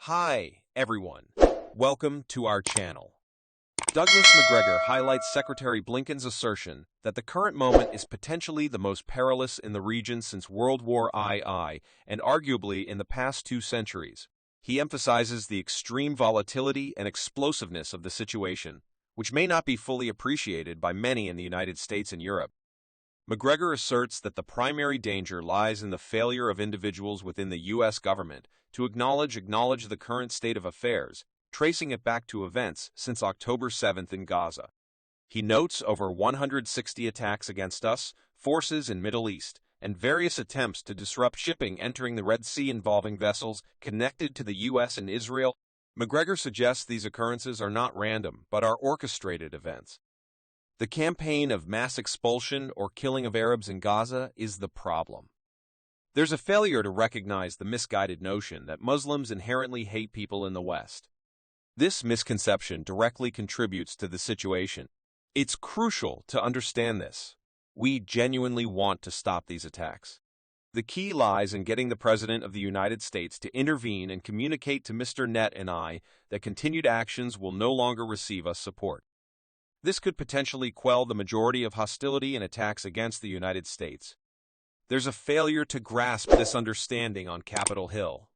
Hi, everyone. Welcome to our channel. Douglas Macgregor highlights Secretary Blinken's assertion that the current moment is potentially the most perilous in the region since World War II and arguably in the past 2 centuries. He emphasizes the extreme volatility and explosiveness of the situation, which may not be fully appreciated by many in the United States and Europe. Macgregor asserts that the primary danger lies in the failure of individuals within the U.S. government to acknowledge the current state of affairs, tracing it back to events since October 7th in Gaza. He notes over 160 attacks against us, forces in Middle East, and various attempts to disrupt shipping entering the Red Sea involving vessels connected to the U.S. and Israel. Macgregor suggests these occurrences are not random, but are orchestrated events. The campaign of mass expulsion or killing of Arabs in Gaza is the problem. There's a failure to recognize the misguided notion that Muslims inherently hate people in the West. This misconception directly contributes to the situation. It's crucial to understand this. We genuinely want to stop these attacks. The key lies in getting the President of the United States to intervene and communicate to Mr. Netanyahu that continued actions will no longer receive us support. This could potentially quell the majority of hostility and attacks against the United States. There's a failure to grasp this understanding on Capitol Hill.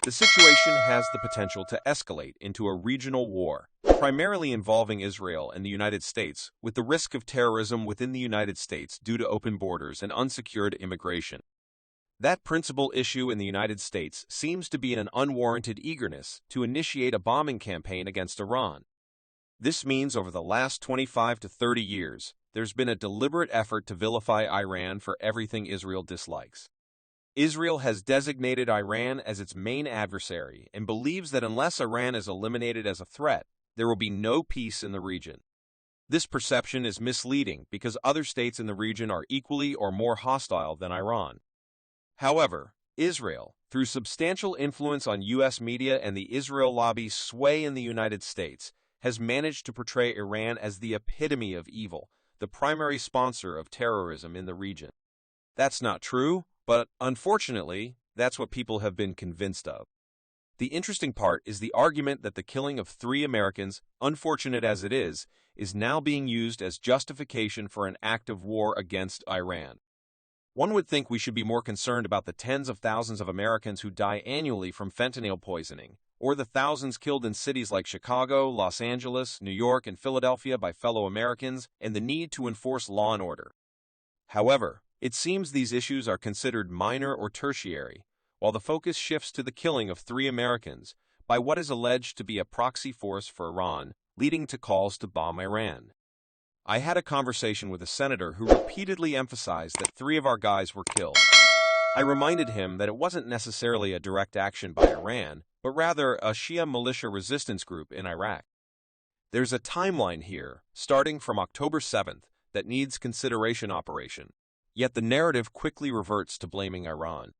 The situation has the potential to escalate into a regional war, primarily involving Israel and the United States, with the risk of terrorism within the United States due to open borders and unsecured immigration. That principal issue in the United States seems to be an unwarranted eagerness to initiate a bombing campaign against Iran. This means over the last 25 to 30 years, there's been a deliberate effort to vilify Iran for everything Israel dislikes. Israel has designated Iran as its main adversary and believes that unless Iran is eliminated as a threat, there will be no peace in the region. This perception is misleading because other states in the region are equally or more hostile than Iran. However, Israel, through substantial influence on U.S. media and the Israel lobby's sway in the United States, has managed to portray Iran as the epitome of evil, the primary sponsor of terrorism in the region. That's not true, but unfortunately, that's what people have been convinced of. The interesting part is the argument that the killing of 3 Americans, unfortunate as it is now being used as justification for an act of war against Iran. One would think we should be more concerned about the tens of thousands of Americans who die annually from fentanyl poisoning, or the thousands killed in cities like Chicago, Los Angeles, New York, and Philadelphia by fellow Americans, and the need to enforce law and order. However, it seems these issues are considered minor or tertiary, while the focus shifts to the killing of 3 Americans by what is alleged to be a proxy force for Iran, leading to calls to bomb Iran. I had a conversation with a senator who repeatedly emphasized that 3 of our guys were killed. I reminded him that it wasn't necessarily a direct action by Iran, but rather a Shia militia resistance group in Iraq. There's a timeline here, starting from October 7th, that needs consideration operation, yet the narrative quickly reverts to blaming Iran.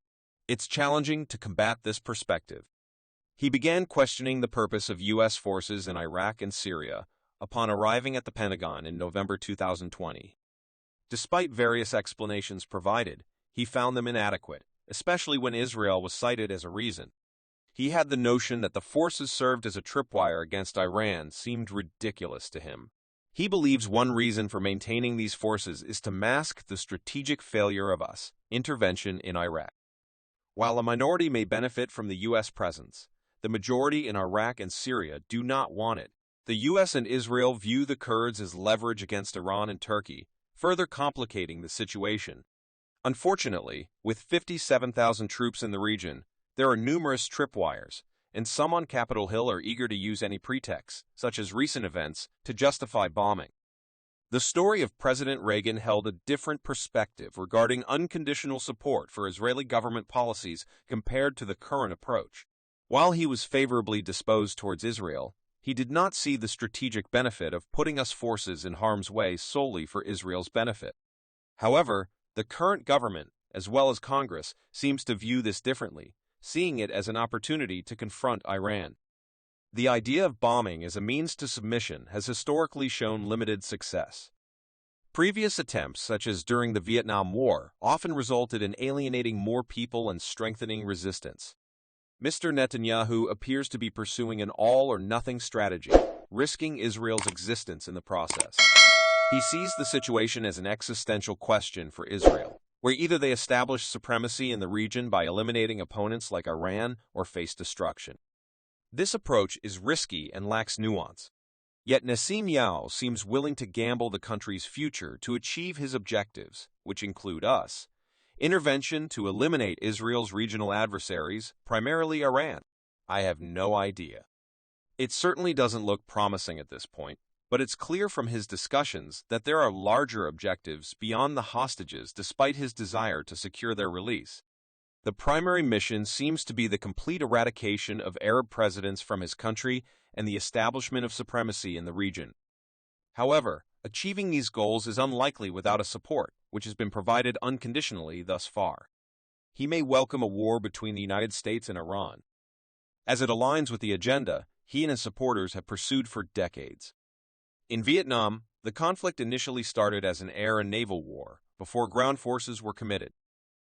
It's challenging to combat this perspective. He began questioning the purpose of U.S. forces in Iraq and Syria upon arriving at the Pentagon in November 2020. Despite various explanations provided, he found them inadequate, especially when Israel was cited as a reason. He had the notion that the forces served as a tripwire against Iran seemed ridiculous to him. He believes one reason for maintaining these forces is to mask the strategic failure of U.S. intervention in Iraq. While a minority may benefit from the U.S. presence, the majority in Iraq and Syria do not want it. The U.S. and Israel view the Kurds as leverage against Iran and Turkey, further complicating the situation. Unfortunately, with 57,000 troops in the region, there are numerous tripwires, and some on Capitol Hill are eager to use any pretext, such as recent events, to justify bombing. The story of President Reagan held a different perspective regarding unconditional support for Israeli government policies compared to the current approach. While he was favorably disposed towards Israel, he did not see the strategic benefit of putting U.S. forces in harm's way solely for Israel's benefit. However, the current government, as well as Congress, seems to view this differently, seeing it as an opportunity to confront Iran. The idea of bombing as a means to submission has historically shown limited success. Previous attempts, such as during the Vietnam War, often resulted in alienating more people and strengthening resistance. Mr. Netanyahu appears to be pursuing an all-or-nothing strategy, risking Israel's existence in the process. He sees the situation as an existential question for Israel, where either they establish supremacy in the region by eliminating opponents like Iran or face destruction. This approach is risky and lacks nuance. Yet Netanyahu seems willing to gamble the country's future to achieve his objectives, which include intervention to eliminate Israel's regional adversaries, primarily Iran. I have no idea. It certainly doesn't look promising at this point, but it's clear from his discussions that there are larger objectives beyond the hostages despite his desire to secure their release. The primary mission seems to be the complete eradication of Arab presidents from his country and the establishment of supremacy in the region. However, achieving these goals is unlikely without a support, which has been provided unconditionally thus far. He may welcome a war between the United States and Iran, as it aligns with the agenda he and his supporters have pursued for decades. In Vietnam, the conflict initially started as an air and naval war before ground forces were committed.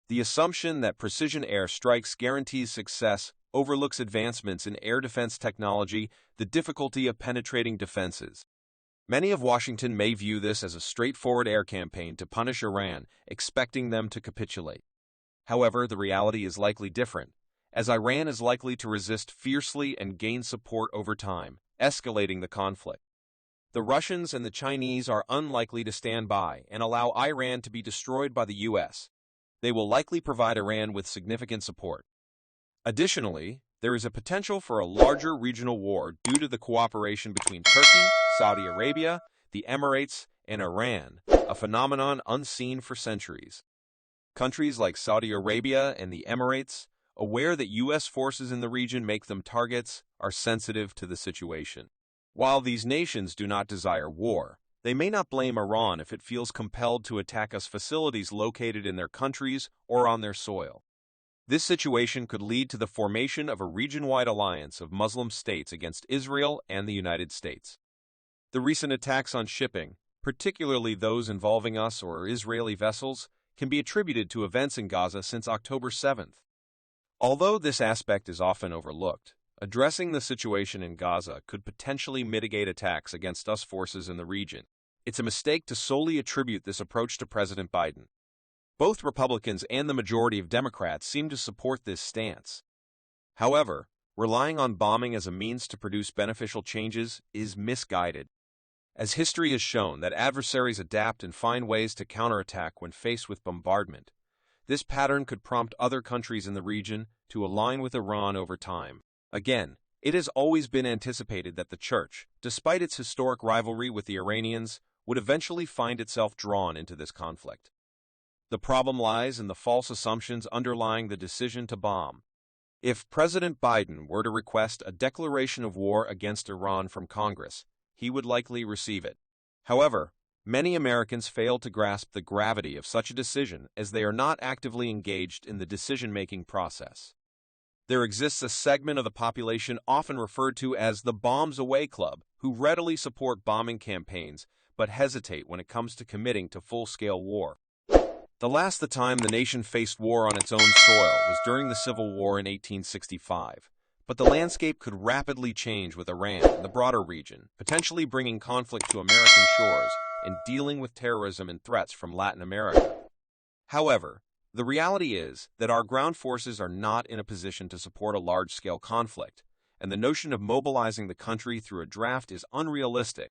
The assumption that precision air strikes guarantees success overlooks advancements in air defense technology, the difficulty of penetrating defenses. Many of Washington may view this as a straightforward air campaign to punish Iran, expecting them to capitulate. However, the reality is likely different, as Iran is likely to resist fiercely and gain support over time, escalating the conflict. The Russians and the Chinese are unlikely to stand by and allow Iran to be destroyed by the U.S. They will likely provide Iran with significant support. Additionally, there is a potential for a larger regional war due to the cooperation between Turkey, Saudi Arabia, the Emirates, and Iran, a phenomenon unseen for centuries. Countries like Saudi Arabia and the Emirates, aware that U.S. forces in the region make them targets, are sensitive to the situation. While these nations do not desire war, they may not blame Iran if it feels compelled to attack us facilities located in their countries or on their soil. This situation could lead to the formation of a region-wide alliance of Muslim states against Israel and the United States. The recent attacks on shipping, particularly those involving us or Israeli vessels, can be attributed to events in Gaza since October 7th. Although this aspect is often overlooked, addressing the situation in Gaza could potentially mitigate attacks against us forces in the region. It's a mistake to solely attribute this approach to President Biden. Both Republicans and the majority of Democrats seem to support this stance. However, relying on bombing as a means to produce beneficial changes is misguided, as history has shown that adversaries adapt and find ways to counterattack when faced with bombardment. This pattern could prompt other countries in the region to align with Iran over time. Again, it has always been anticipated that the Church, despite its historic rivalry with the Iranians, would eventually find itself drawn into this conflict. The problem lies in the false assumptions underlying the decision to bomb. If President Biden were to request a declaration of war against Iran from Congress, he would likely receive it. However, many Americans fail to grasp the gravity of such a decision as they are not actively engaged in the decision-making process. There exists a segment of the population often referred to as the Bombs Away Club who readily support bombing campaigns but hesitate when it comes to committing to full-scale war. The last time the nation faced war on its own soil was during the Civil War in 1865, but the landscape could rapidly change with Iran and the broader region, potentially bringing conflict to American shores and dealing with terrorism and threats from Latin America. However, the reality is that our ground forces are not in a position to support a large-scale conflict, and the notion of mobilizing the country through a draft is unrealistic.